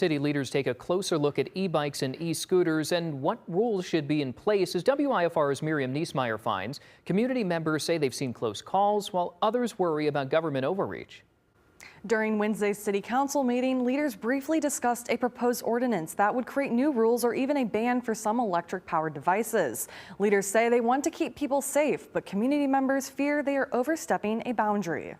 City leaders take a closer look at e-bikes and e-scooters and what rules should be in place. As WIFR's Miriam Niesmeyer finds, community members say they've seen close calls, while others worry about government overreach. During Wednesday's City Council meeting, leaders briefly discussed a proposed ordinance that would create new rules or even a ban for some electric-powered devices. Leaders say they want to keep people safe, but community members fear they are overstepping a boundary.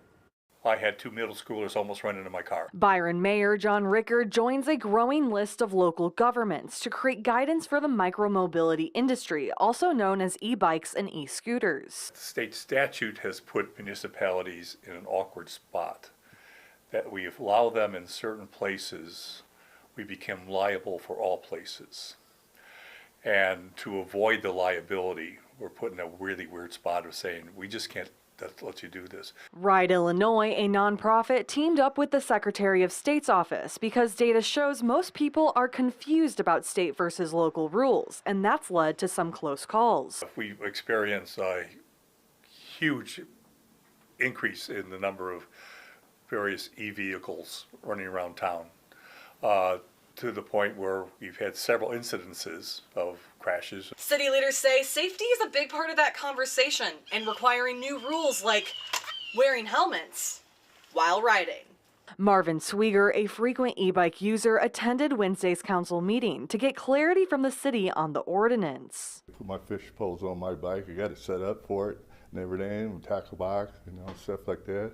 I had 2 middle schoolers almost run into my car. Byron Mayor John Rickard joins a growing list of local governments to create guidance for the micromobility industry, also known as e-bikes and e-scooters. The state statute has put municipalities in an awkward spot, that we allow them in certain places, we become liable for all places. And to avoid the liability, we're put in a really weird spot of saying, we just can't let you do this. Ride Illinois, a nonprofit, teamed up with the Secretary of State's office because data shows most people are confused about state versus local rules, and that's led to some close calls. We experience a huge increase in the number of various e-vehicles running around town, to the point where we've had several incidences of crashes. City leaders say safety is a big part of that conversation and requiring new rules like wearing helmets while riding. Marvin Swieger, a frequent e-bike user, attended Wednesday's council meeting to get clarity from the city on the ordinance. Put my fish poles on my bike. I got it set up for it and everything, tackle box, stuff like that.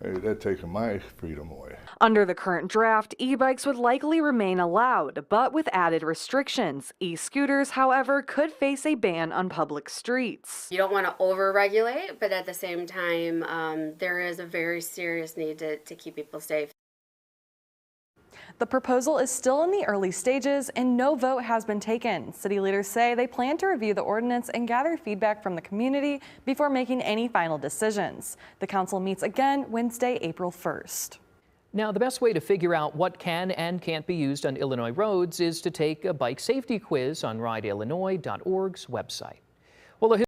Hey, that's taking my freedom away. Under the current draft, e-bikes would likely remain allowed, but with added restrictions. E-scooters, however, could face a ban on public streets. You don't want to over-regulate, but at the same time, there is a very serious need to keep people safe. The proposal is still in the early stages and no vote has been taken. City leaders say they plan to review the ordinance and gather feedback from the community before making any final decisions. The council meets again Wednesday, April 1st. Now, the best way to figure out what can and can't be used on Illinois roads is to take a bike safety quiz on rideillinois.org's website. Well,